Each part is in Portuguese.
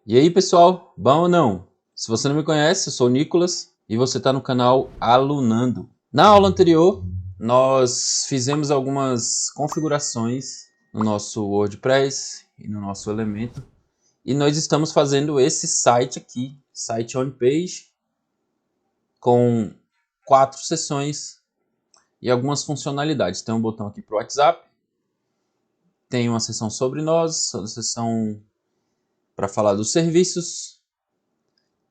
E aí, pessoal, bom ou não? Se você não me conhece, eu sou o Nicolas e você está no canal Alunando. Na aula anterior, nós fizemos algumas configurações no nosso WordPress e no nosso Elementor e nós estamos fazendo esse site aqui, site on-page, com 4 seções e algumas funcionalidades. Tem um botão aqui para o WhatsApp, tem uma seção sobre nós, uma seção para falar dos serviços,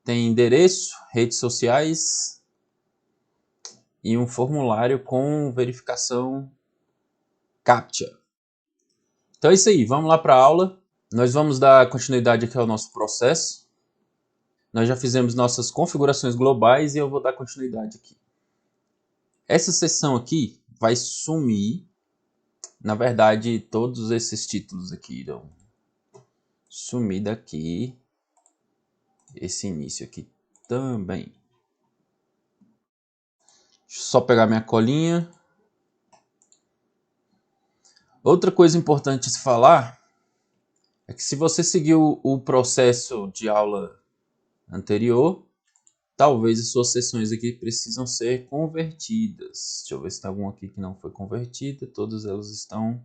tem endereço, redes sociais e um formulário com verificação CAPTCHA. Então é isso aí, vamos lá para a aula. Nós vamos dar continuidade aqui ao nosso processo. Nós já fizemos nossas configurações globais e eu vou dar continuidade aqui. Essa seção aqui vai sumir. Na verdade, todos esses títulos aqui irão sumir daqui. Esse início aqui também. Deixa eu só pegar minha colinha. Outra coisa importante se falar é que se você seguiu o processo de aula anterior, talvez as suas sessões aqui precisam ser convertidas. Deixa eu ver se tem alguma aqui que não foi convertida. Todas elas estão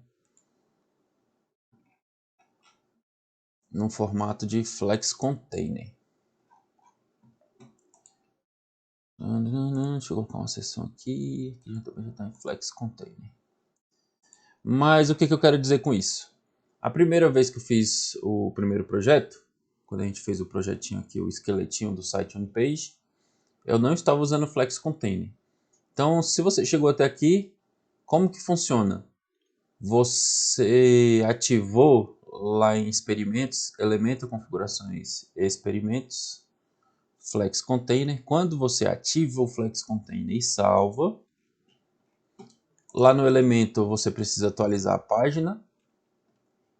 no formato de Flex Container. Deixa eu colocar uma sessão aqui, que também já está em Flex Container. Mas o que eu quero dizer com isso? A primeira vez que eu fiz o primeiro projeto, quando a gente fez o projetinho aqui, o esqueletinho do site on-page, eu não estava usando Flex Container. Então, se você chegou até aqui, como que funciona? Você ativou lá em experimentos, elemento, configurações, experimentos, Flex Container. Quando você ativa o Flex Container e salva, lá no elemento você precisa atualizar a página.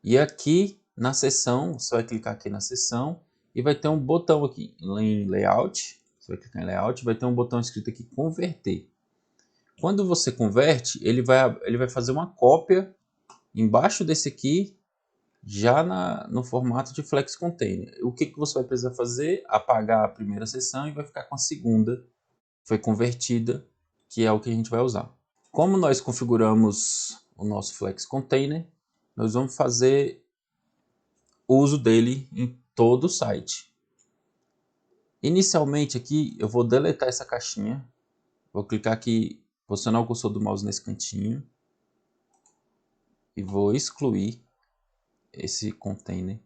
E aqui na seção, você vai clicar aqui na seção e vai ter um botão aqui em Layout. Você vai clicar em Layout, vai ter um botão escrito aqui Converter. Quando você converte, ele vai fazer uma cópia embaixo desse aqui, já no formato de Flex Container. O que você vai precisar fazer? Apagar a primeira seção e vai ficar com a segunda, foi convertida, que é o que a gente vai usar. Como nós configuramos o nosso Flex Container, nós vamos fazer uso dele em todo o site. Inicialmente aqui eu vou deletar essa caixinha, vou clicar aqui, posicionar o cursor do mouse nesse cantinho e vou excluir esse container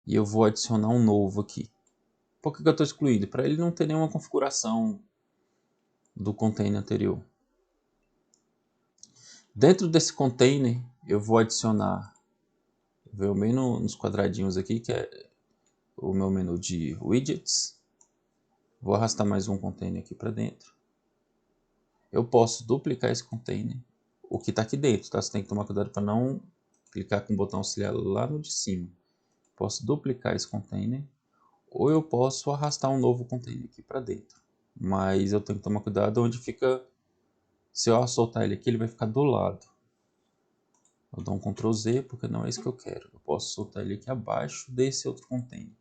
e eu vou adicionar um novo aqui. Por que eu estou excluindo? Para ele não ter nenhuma configuração do container anterior. Dentro desse container eu vou adicionar, veio bem nos quadradinhos aqui, que é o meu menu de widgets. Vou arrastar mais um container aqui para dentro. Eu posso duplicar esse container, o que está aqui dentro, tá? Você tem que tomar cuidado para não clicar com o botão auxiliar lá no de cima. Posso duplicar esse container, ou eu posso arrastar um novo container aqui para dentro. Mas eu tenho que tomar cuidado onde fica, se eu soltar ele aqui, ele vai ficar do lado. Eu dou um Ctrl Z porque não é isso que eu quero. Eu posso soltar ele aqui abaixo desse outro container.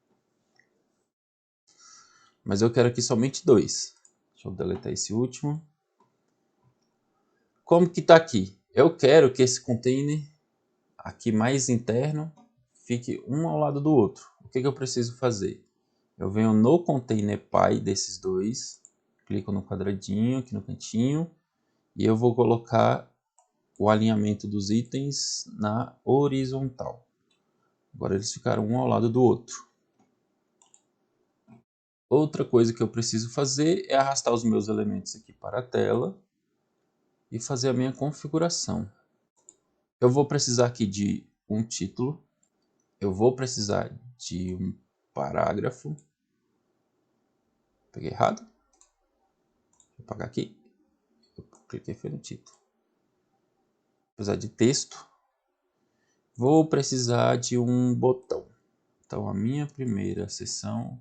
Mas eu quero aqui somente 2. Deixa eu deletar esse último. Como que está aqui? Eu quero que esse container aqui mais interno fique um ao lado do outro. O que eu preciso fazer? Eu venho no container pai desses dois, clico no quadradinho aqui no cantinho e eu vou colocar o alinhamento dos itens na horizontal. Agora eles ficaram um ao lado do outro. Outra coisa que eu preciso fazer é arrastar os meus elementos aqui para a tela e fazer a minha configuração. Eu vou precisar aqui de um título, eu vou precisar de um parágrafo. Peguei errado. Vou apagar aqui. Eu cliquei foi no título. Vou precisar de texto. Vou precisar de um botão. Então a minha primeira seção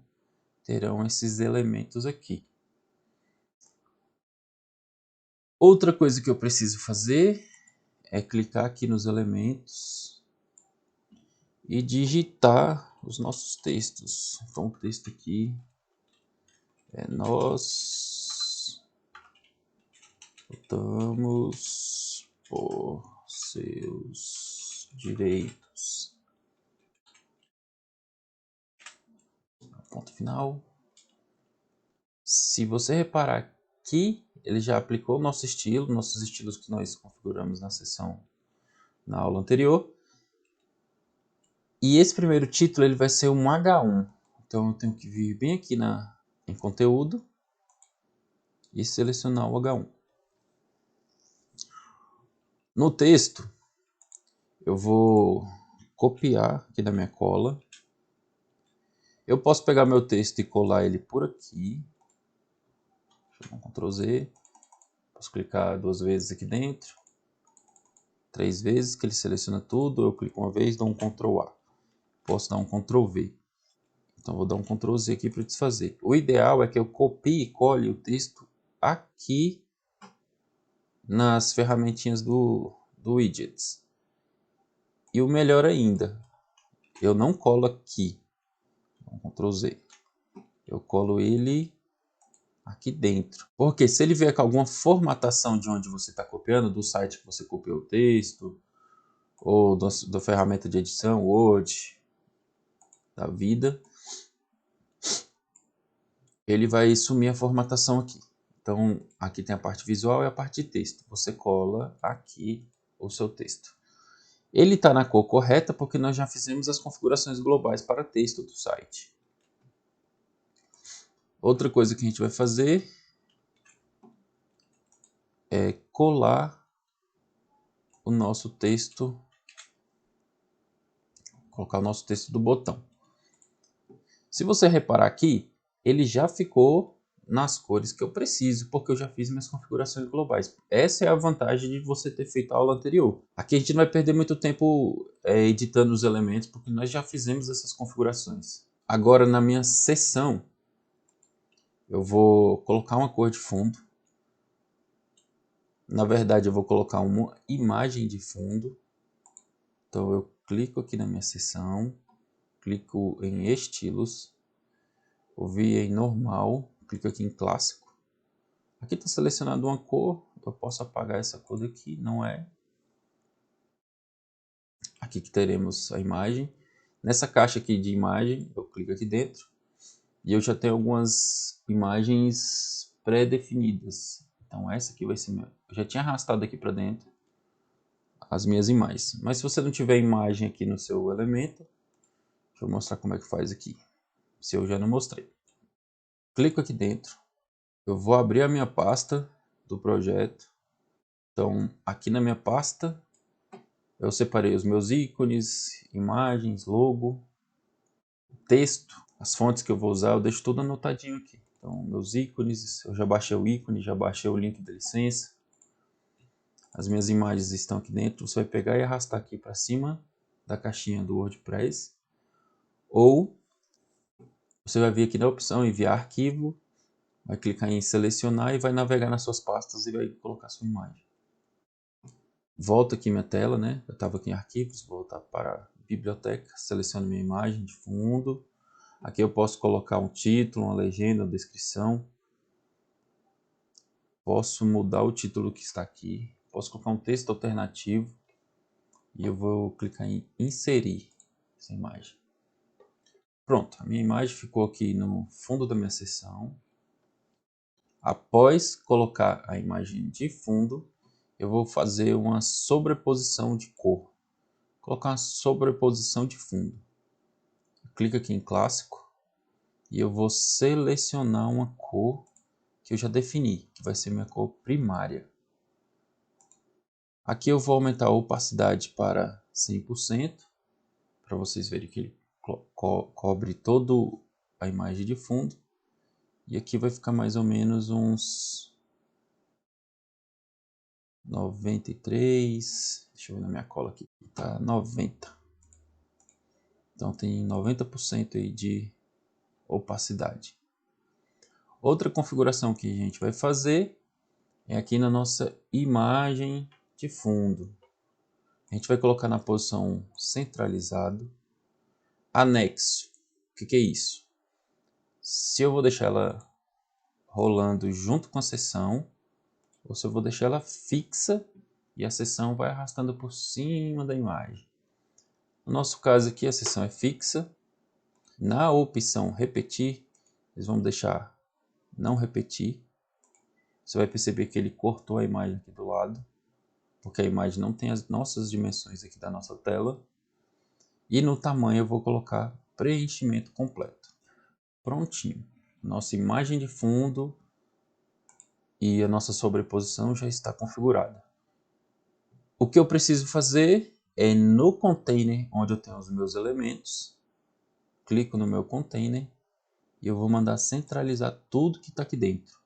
terão esses elementos aqui. Outra coisa que eu preciso fazer é clicar aqui nos elementos e digitar os nossos textos. Então o texto aqui é: nós lutamos por seus direitos. Ponto final. Se você reparar que ele já aplicou o nosso estilo, nossos estilos que nós configuramos na aula anterior. E esse primeiro título ele vai ser um H1. Então eu tenho que vir bem aqui em conteúdo e selecionar o H1. No texto, eu vou copiar aqui da minha cola. Eu posso pegar meu texto e colar ele por aqui. Deixa eu dar um Ctrl Z. Posso clicar 2 vezes aqui dentro. 3 vezes, que ele seleciona tudo. Eu clico uma vez, dou um Ctrl A. Posso dar um Ctrl V. Então vou dar um Ctrl Z aqui para desfazer. O ideal é que eu copie e cole o texto aqui nas ferramentinhas do Widgets. E o melhor ainda, eu não colo aqui. Ctrl Z. Eu colo ele aqui dentro. Porque se ele vier com alguma formatação de onde você está copiando, do site que você copiou o texto, ou da ferramenta de edição, Word, da vida, ele vai sumir a formatação aqui. Então, aqui tem a parte visual e a parte de texto. Você cola aqui o seu texto. Ele está na cor correta porque nós já fizemos as configurações globais para texto do site. Outra coisa que a gente vai fazer é colar o nosso texto, colocar o nosso texto do botão. Se você reparar aqui, ele já ficou nas cores que eu preciso, porque eu já fiz minhas configurações globais. Essa é a vantagem de você ter feito a aula anterior. Aqui a gente não vai perder muito tempo editando os elementos, porque nós já fizemos essas configurações. Agora, na minha seção, eu vou colocar uma cor de fundo. Na verdade, eu vou colocar uma imagem de fundo. Então, eu clico aqui na minha seção, clico em estilos, vou vir em normal, clico aqui em clássico. Aqui está selecionado uma cor, eu posso apagar essa cor daqui, não é. Aqui que teremos a imagem. Nessa caixa aqui de imagem, eu clico aqui dentro e eu já tenho algumas imagens pré-definidas. Então essa aqui vai ser minha. Eu já tinha arrastado aqui para dentro as minhas imagens. Mas se você não tiver imagem aqui no seu elemento, deixa eu mostrar como é que faz aqui. Se eu já não mostrei. Clico aqui dentro. Eu vou abrir a minha pasta do projeto. Então, aqui na minha pasta, eu separei os meus ícones, imagens, logo, texto, as fontes que eu vou usar, eu deixo tudo anotadinho aqui. Então, meus ícones, eu já baixei o ícone, já baixei o link da licença. As minhas imagens estão aqui dentro. Você vai pegar e arrastar aqui para cima da caixinha do WordPress. Ou você vai vir aqui na opção enviar arquivo, vai clicar em selecionar e vai navegar nas suas pastas e vai colocar sua imagem. Volto aqui minha tela, né? Eu estava aqui em arquivos, vou voltar para a biblioteca, seleciono minha imagem de fundo. Aqui eu posso colocar um título, uma legenda, uma descrição. Posso mudar o título que está aqui. Posso colocar um texto alternativo. E eu vou clicar em inserir essa imagem. Pronto, a minha imagem ficou aqui no fundo da minha seção. Após colocar a imagem de fundo, eu vou fazer uma sobreposição de cor. Vou colocar uma sobreposição de fundo. Clico aqui em clássico e eu vou selecionar uma cor que eu já defini, que vai ser minha cor primária. Aqui eu vou aumentar a opacidade para 100%, para vocês verem que ele cobre toda a imagem de fundo. E aqui vai ficar mais ou menos uns 93, deixa eu ver na minha cola aqui, tá 90. Então tem 90% aí de opacidade. Outra configuração que a gente vai fazer é aqui na nossa imagem de fundo. A gente vai colocar na posição centralizado. Anexo. O que é isso? Se eu vou deixar ela rolando junto com a seção, ou se eu vou deixar ela fixa e a seção vai arrastando por cima da imagem. No nosso caso aqui a seção é fixa. Na opção repetir, nós vamos deixar não repetir. Você vai perceber que ele cortou a imagem aqui do lado, porque a imagem não tem as nossas dimensões aqui da nossa tela. E no tamanho eu vou colocar preenchimento completo. Prontinho. Nossa imagem de fundo e a nossa sobreposição já está configurada. O que eu preciso fazer é no container onde eu tenho os meus elementos, clico no meu container e eu vou mandar centralizar tudo que está aqui dentro.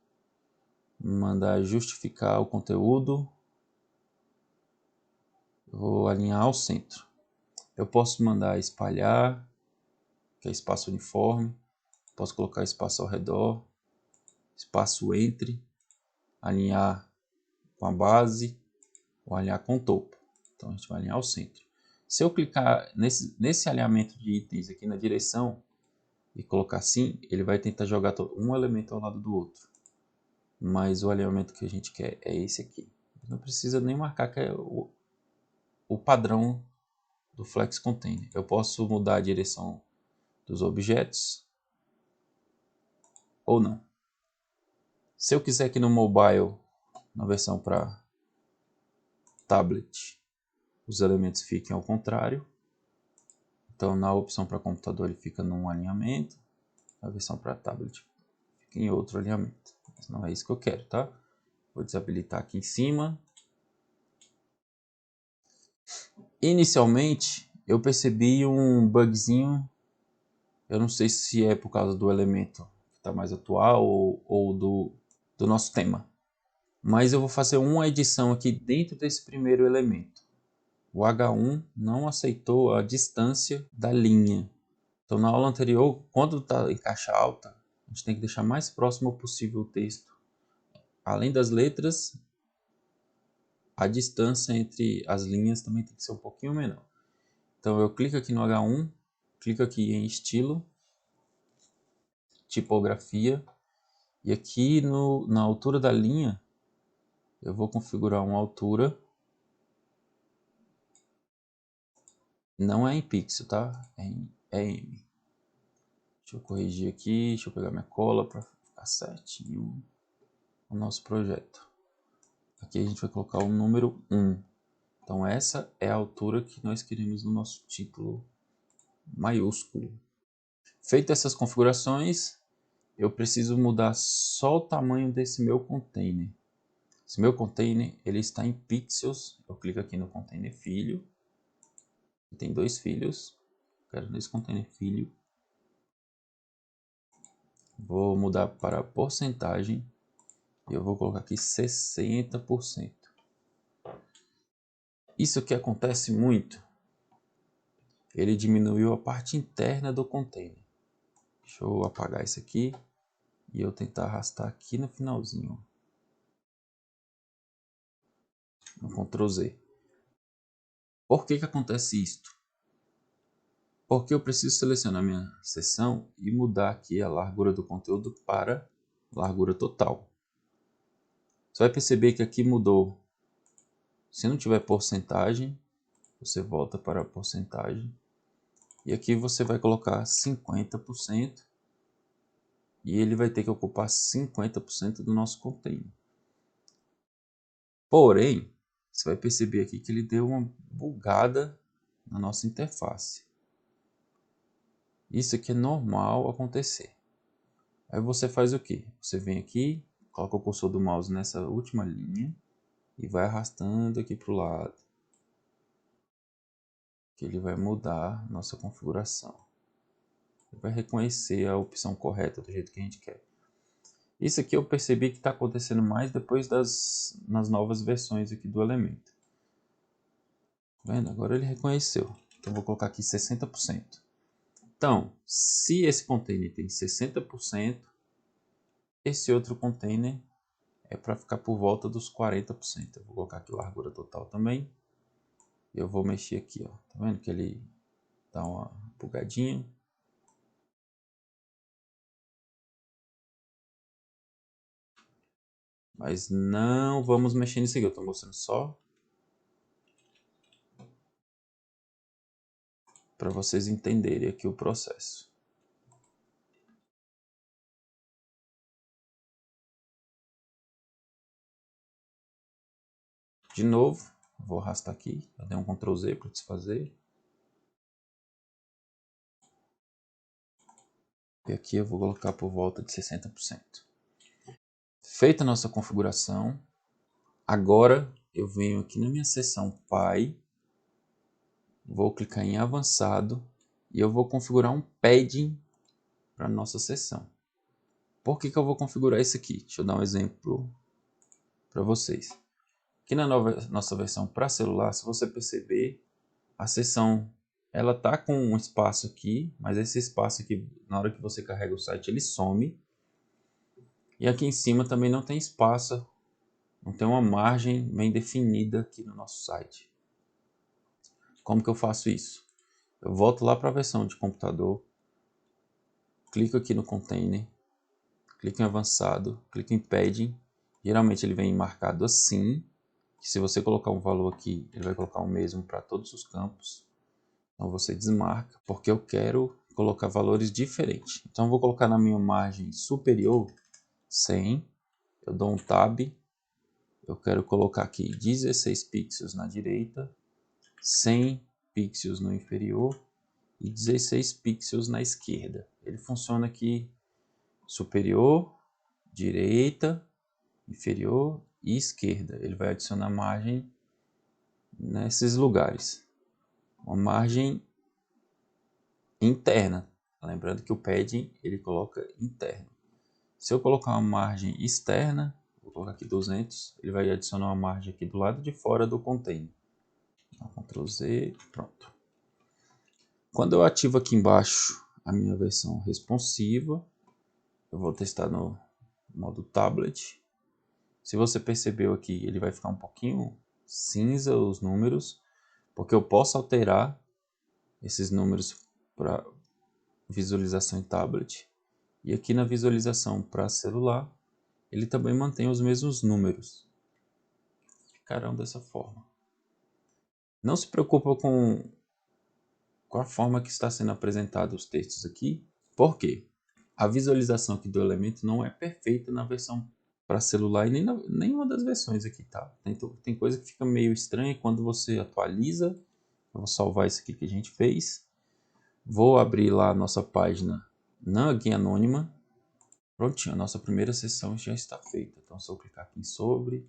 Mandar justificar o conteúdo, vou alinhar ao centro. Eu posso mandar espalhar, que é espaço uniforme, posso colocar espaço ao redor, espaço entre, alinhar com a base ou alinhar com o topo. Então a gente vai alinhar ao centro. Se eu clicar nesse alinhamento de itens aqui na direção e colocar assim, ele vai tentar jogar um elemento ao lado do outro. Mas o alinhamento que a gente quer é esse aqui. Não precisa nem marcar que é o padrão do Flex Container. Eu posso mudar a direção dos objetos ou não. Se eu quiser que no mobile, na versão para tablet, os elementos fiquem ao contrário. Então na opção para computador ele fica num alinhamento, na versão para tablet fica em outro alinhamento. Mas não é isso que eu quero, tá? Vou desabilitar aqui em cima. Inicialmente eu percebi um bugzinho, eu não sei se é por causa do elemento que está mais atual ou do nosso tema. Mas eu vou fazer uma edição aqui dentro desse primeiro elemento. O H1 não aceitou a distância da linha. Então na aula anterior, quando está em caixa alta, a gente tem que deixar mais próximo possível o texto. Além das letras, a distância entre as linhas também tem que ser um pouquinho menor. Então eu clico aqui no H1, clico aqui em estilo, tipografia, e aqui na altura da linha, eu vou configurar uma altura, não é em pixel, tá? É em EM. Deixa eu corrigir aqui, deixa eu pegar minha cola para ficar certinho o nosso projeto. Aqui a gente vai colocar o número 1. Então essa é a altura que nós queremos no nosso título maiúsculo. Feitas essas configurações, eu preciso mudar só o tamanho desse meu container. Esse meu container ele está em pixels. Eu clico aqui no container filho. Tem dois filhos. Quero nesse container filho. Vou mudar para porcentagem. E eu vou colocar aqui 60%. Isso que acontece muito. Ele diminuiu a parte interna do container. Deixa eu apagar isso aqui. E eu tentar arrastar aqui no finalzinho. No Ctrl Z. Por que acontece isto? Porque eu preciso selecionar minha seção e mudar aqui a largura do conteúdo para largura total. Você vai perceber que aqui mudou. Se não tiver porcentagem, você volta para a porcentagem. E aqui você vai colocar 50%. E ele vai ter que ocupar 50% do nosso container. Porém, você vai perceber aqui que ele deu uma bugada na nossa interface. Isso aqui é normal acontecer. Aí você faz o que? Você vem aqui, coloca o cursor do mouse nessa última linha e vai arrastando aqui para o lado. Que ele vai mudar nossa configuração. Ele vai reconhecer a opção correta do jeito que a gente quer. Isso aqui eu percebi que está acontecendo mais depois nas novas versões aqui do elemento. Tá vendo? Agora ele reconheceu. Então eu vou colocar aqui 60%. Então, se esse container tem 60%, esse outro container é para ficar por volta dos 40%. Eu vou colocar aqui largura total também. Eu vou mexer aqui, ó. Tá vendo que ele Dá uma bugadinha. Mas não vamos mexer nisso aqui, eu estou mostrando só para vocês entenderem aqui o processo. De novo, vou arrastar aqui, eu dei um Ctrl Z para desfazer. E aqui eu vou colocar por volta de 60%. Feita a nossa configuração, agora eu venho aqui na minha seção Pai, vou clicar em avançado e eu vou configurar um padding para a nossa seção. Por que eu vou configurar isso aqui? Deixa eu dar um exemplo para vocês. Aqui na nossa versão para celular, se você perceber, a seção ela tá com um espaço aqui, mas esse espaço aqui, na hora que você carrega o site, ele some. E aqui em cima também não tem espaço, não tem uma margem bem definida aqui no nosso site. Como que eu faço isso? Eu volto lá para a versão de computador, clico aqui no container, clico em avançado, clico em padding. Geralmente ele vem marcado assim, que se você colocar um valor aqui, ele vai colocar o mesmo para todos os campos. Então você desmarca, porque eu quero colocar valores diferentes. Então eu vou colocar na minha margem superior 100, eu dou um tab, eu quero colocar aqui 16 pixels na direita, 100 pixels no inferior e 16 pixels na esquerda. Ele funciona aqui superior, direita, inferior e esquerda. Ele vai adicionar margem nesses lugares. Uma margem interna. Lembrando que o padding ele coloca interno. Se eu colocar uma margem externa, vou colocar aqui 200, ele vai adicionar uma margem aqui do lado de fora do container. Ctrl Z, pronto. Quando eu ativo aqui embaixo a minha versão responsiva, eu vou testar no modo tablet. Se você percebeu aqui, ele vai ficar um pouquinho cinza os números, porque eu posso alterar esses números para visualização em tablet. E aqui na visualização para celular, ele também mantém os mesmos números. Ficarão dessa forma. Não se preocupa com a forma que está sendo apresentado os textos aqui. Por quê? A visualização aqui do elemento não é perfeita na versão para celular e nem nenhuma das versões aqui, tá? Tem coisa que fica meio estranha quando você atualiza. Eu vou salvar isso aqui que a gente fez. Vou abrir lá a nossa página na guia anônima. Prontinho, a nossa primeira sessão já está feita. Então, se eu clicar aqui em sobre,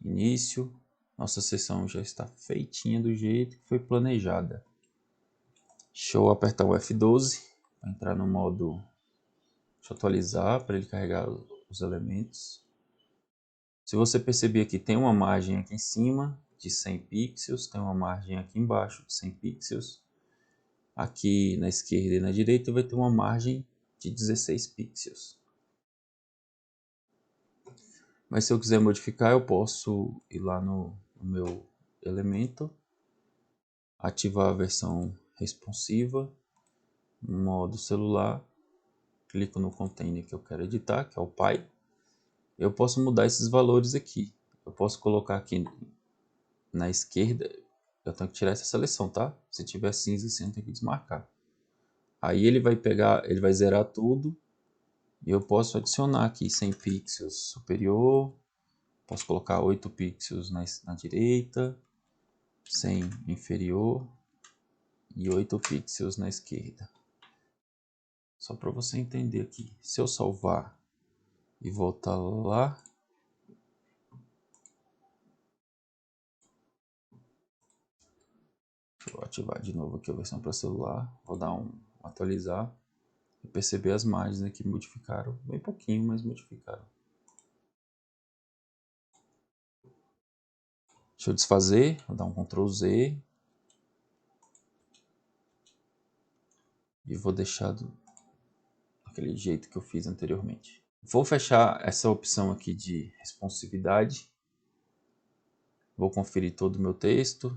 início, nossa sessão já está feitinha do jeito que foi planejada. Deixa eu apertar o F12 para entrar no modo. Deixa eu atualizar para ele carregar os elementos. Se você perceber aqui, tem uma margem aqui em cima de 100 pixels, tem uma margem aqui embaixo de 100 pixels. Aqui na esquerda e na direita vai ter uma margem de 16 pixels. Mas se eu quiser modificar, eu posso ir lá no meu elemento, ativar a versão responsiva, modo celular, clico no container que eu quero editar, que é o Pai. Eu posso mudar esses valores aqui. Eu posso colocar aqui na esquerda, eu tenho que tirar essa seleção, tá? Se tiver cinza assim, eu tenho que desmarcar. Aí ele vai pegar, ele vai zerar tudo. E eu posso adicionar aqui 100 pixels superior. Posso colocar 8 pixels na direita, 100 inferior e 8 pixels na esquerda. Só para você entender aqui. Se eu salvar e voltar lá, deixa eu ativar de novo aqui a versão para celular. Vou dar um atualizar e perceber as margens aqui modificaram. Bem pouquinho, mas modificaram. Deixa eu desfazer, vou dar um Ctrl Z. E vou deixar daquele jeito que eu fiz anteriormente. Vou fechar essa opção aqui de responsividade. Vou conferir todo o meu texto.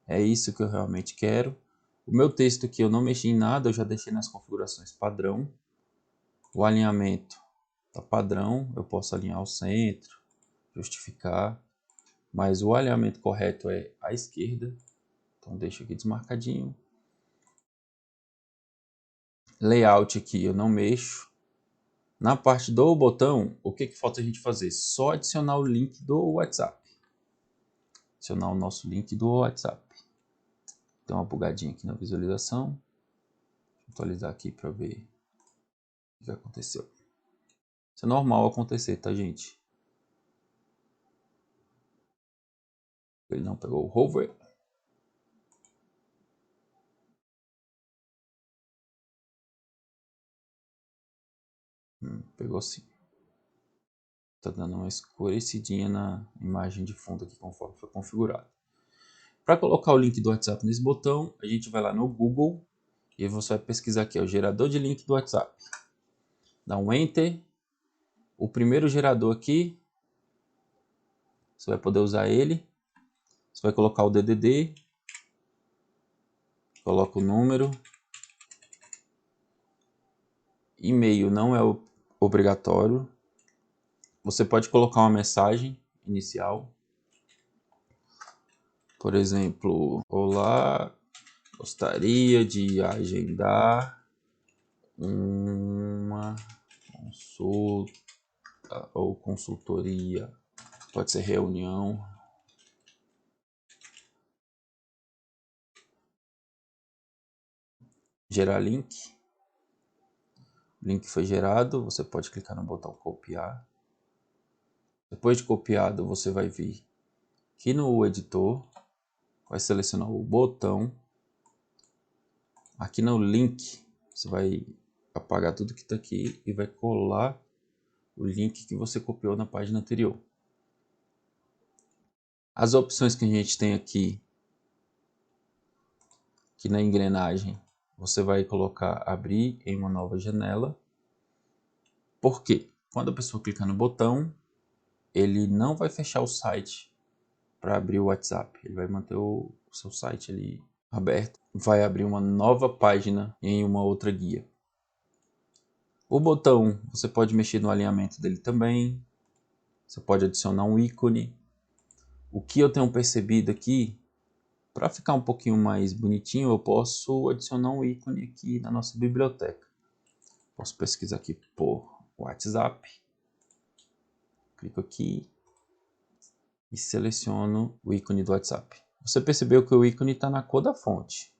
É isso que eu realmente quero. O meu texto aqui eu não mexi em nada, eu já deixei nas configurações padrão. O alinhamento tá padrão, eu posso alinhar ao centro, justificar, mas o alinhamento correto é à esquerda, então deixo aqui desmarcadinho. Layout aqui eu não mexo. Na parte do botão, o que falta a gente fazer? Só adicionar o link do WhatsApp. Adicionar o nosso link do WhatsApp. Tem uma bugadinha aqui na visualização. Vou atualizar aqui para ver o que aconteceu. Isso é normal acontecer, tá, gente? Ele não pegou o hover. Pegou sim. Tá dando uma escurecidinha na imagem de fundo aqui conforme foi configurado. Para colocar o link do WhatsApp nesse botão, a gente vai lá no Google e você vai pesquisar aqui, o gerador de link do WhatsApp. Dá um Enter. O primeiro gerador aqui, você vai poder usar ele. Você vai colocar o DDD, coloca o número. E-mail não é obrigatório. Você pode colocar uma mensagem inicial. Por exemplo, olá, gostaria de agendar uma consulta ou consultoria. Pode ser reunião. Gerar link. O link foi gerado, você pode clicar no botão copiar. Depois de copiado, você vai vir aqui no editor, vai selecionar o botão. Aqui no link, você vai apagar tudo que está aqui e vai colar o link que você copiou na página anterior. As opções que a gente tem aqui na engrenagem, você vai colocar abrir em uma nova janela. Por quê? Quando a pessoa clicar no botão, ele não vai fechar o site para abrir o WhatsApp. Ele vai manter o seu site ali aberto. Vai abrir uma nova página em uma outra guia. O botão, você pode mexer no alinhamento dele também. Você pode adicionar um ícone. O que eu tenho percebido aqui, para ficar um pouquinho mais bonitinho, eu posso adicionar um ícone aqui na nossa biblioteca. Posso pesquisar aqui por WhatsApp. Clico aqui e seleciono o ícone do WhatsApp. Você percebeu que o ícone está na cor da fonte.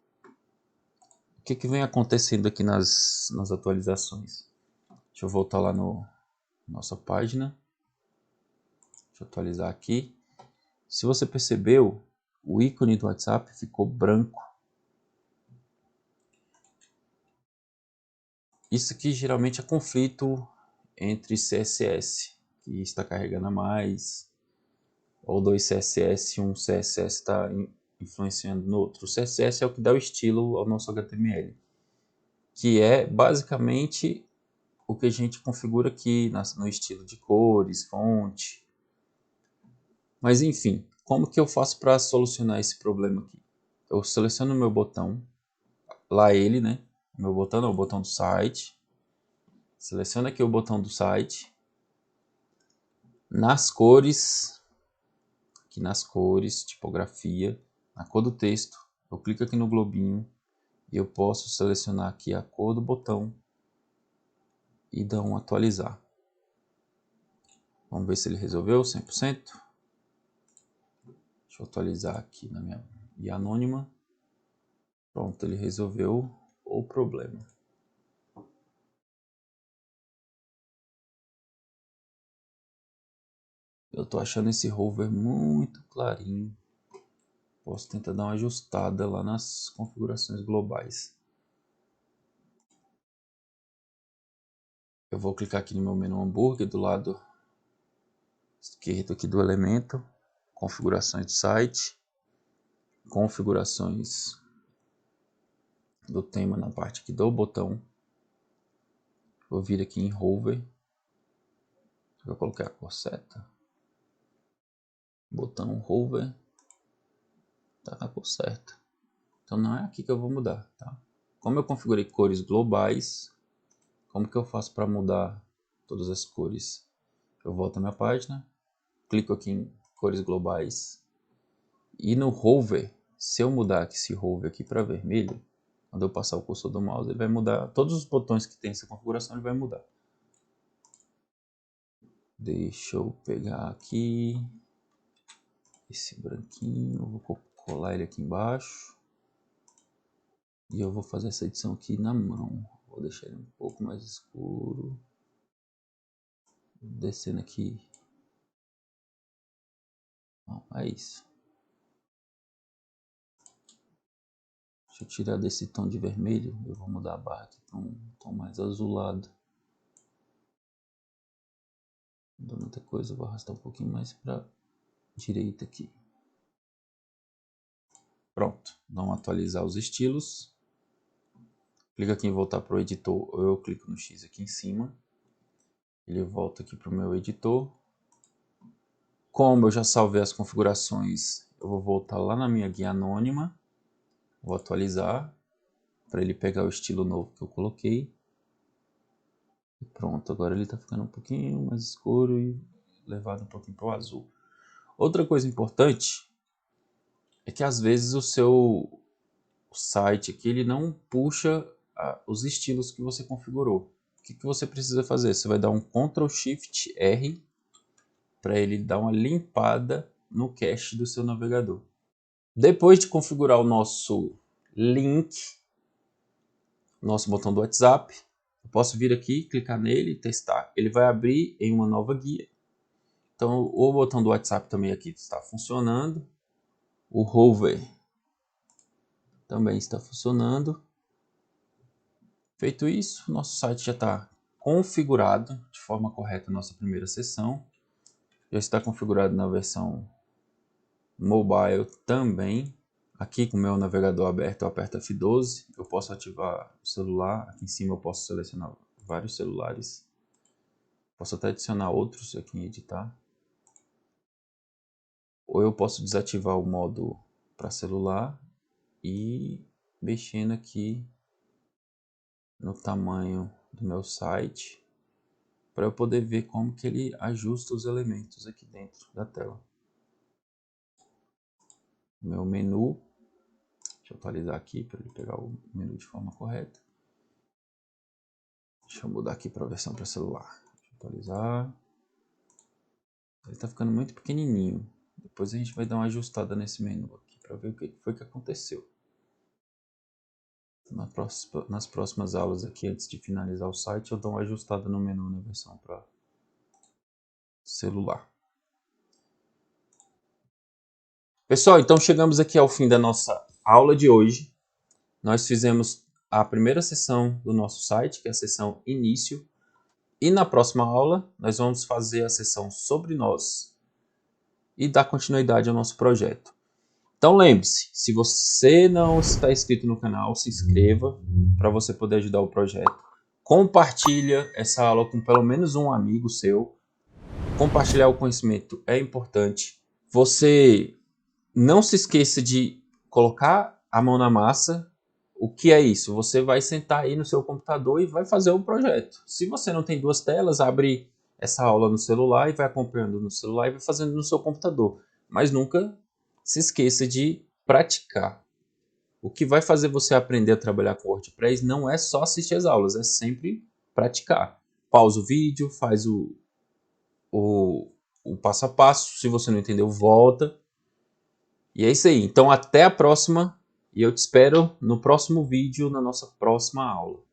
O que vem acontecendo aqui nas atualizações? Deixa eu voltar lá no nossa página. Deixa eu atualizar aqui. Se você percebeu, o ícone do WhatsApp ficou branco. Isso aqui geralmente é conflito entre CSS, que está carregando a mais, ou dois CSS e um CSS está influenciando no outro. O CSS é o que dá o estilo ao nosso HTML, que é basicamente o que a gente configura aqui no estilo de cores, fonte. Mas enfim, como que eu faço para solucionar esse problema aqui? Eu seleciono o meu botão, lá ele, né? Meu botão é o botão do site. Seleciono aqui o botão do site. Nas cores, aqui nas cores, tipografia, na cor do texto, eu clico aqui no globinho e eu posso selecionar aqui a cor do botão e dar um atualizar. Vamos ver se ele resolveu 100%. Deixa eu atualizar aqui na minha guia anônima. Pronto, ele resolveu o problema. Eu tô achando esse hover muito clarinho. Posso tentar dar uma ajustada lá nas configurações globais. Eu vou clicar aqui no meu menu hambúrguer do lado esquerdo aqui do elemento, configurações do site, configurações do tema na parte aqui do botão. Vou vir aqui em hover. Vou colocar a cor certa. Botão hover. Tá na cor certa. Então não é aqui que eu vou mudar, tá? Como eu configurei cores globais, como que eu faço para mudar todas as cores? Eu volto à minha página, clico aqui em cores globais e no hover, se eu mudar esse hover aqui para vermelho, quando eu passar o cursor do mouse, ele vai mudar, todos os botões que tem essa configuração ele vai mudar. Deixa eu pegar aqui esse branquinho, eu vou colar ele aqui embaixo. E eu vou fazer essa edição aqui na mão. Vou deixar ele um pouco mais escuro. Descendo aqui. Bom, é isso. Deixa eu tirar desse tom de vermelho. Eu vou mudar a barra aqui para um tom mais azulado. Não dá muita coisa, eu vou arrastar um pouquinho mais para direita aqui. Pronto, vamos atualizar os estilos. Clica aqui em voltar para o editor, ou eu clico no X aqui em cima. Ele volta aqui para o meu editor. Como eu já salvei as configurações, eu vou voltar lá na minha guia anônima. Vou atualizar para ele pegar o estilo novo que eu coloquei. E pronto, agora ele está ficando um pouquinho mais escuro e levado um pouquinho para o azul. Outra coisa importante é que às vezes o seu site aqui ele não puxa os estilos que você configurou. O que você precisa fazer? Você vai dar um Ctrl Shift R para ele dar uma limpada no cache do seu navegador. Depois de configurar o nosso link, nosso botão do WhatsApp, eu posso vir aqui, clicar nele e testar. Ele vai abrir em uma nova guia. Então o botão do WhatsApp também aqui está funcionando. O hover também está funcionando. Feito isso, nosso site já está configurado de forma correta a nossa primeira sessão. Já está configurado na versão mobile também. Aqui com o meu navegador aberto eu aperto F12, eu posso ativar o celular, aqui em cima eu posso selecionar vários celulares. Posso até adicionar outros aqui em editar. Ou eu posso desativar o modo para celular e mexendo aqui no tamanho do meu site para eu poder ver como que ele ajusta os elementos aqui dentro da tela. Meu menu, deixa eu atualizar aqui para ele pegar o menu de forma correta. Deixa eu mudar aqui para a versão para celular. Deixa eu atualizar. Ele está ficando muito pequenininho. Depois a gente vai dar uma ajustada nesse menu aqui para ver o que foi que aconteceu. Nas próximas aulas aqui, antes de finalizar o site, eu dou uma ajustada no menu na versão para celular. Pessoal, então chegamos aqui ao fim da nossa aula de hoje. Nós fizemos a primeira sessão do nosso site, que é a sessão início. E na próxima aula, nós vamos fazer a sessão sobre nós e dar continuidade ao nosso projeto. Então lembre-se, se você não está inscrito no canal, se inscreva para você poder ajudar o projeto. Compartilha essa aula com pelo menos um amigo seu. Compartilhar o conhecimento é importante. Você não se esqueça de colocar a mão na massa. O que é isso? Você vai sentar aí no seu computador e vai fazer o projeto. Se você não tem duas telas, abre essa aula no celular e vai acompanhando no celular e vai fazendo no seu computador. Mas nunca se esqueça de praticar. O que vai fazer você aprender a trabalhar com WordPress não é só assistir as aulas, é sempre praticar. Pausa o vídeo, faz o passo a passo. Se você não entendeu, volta. E é isso aí. Então até a próxima e eu te espero no próximo vídeo, na nossa próxima aula.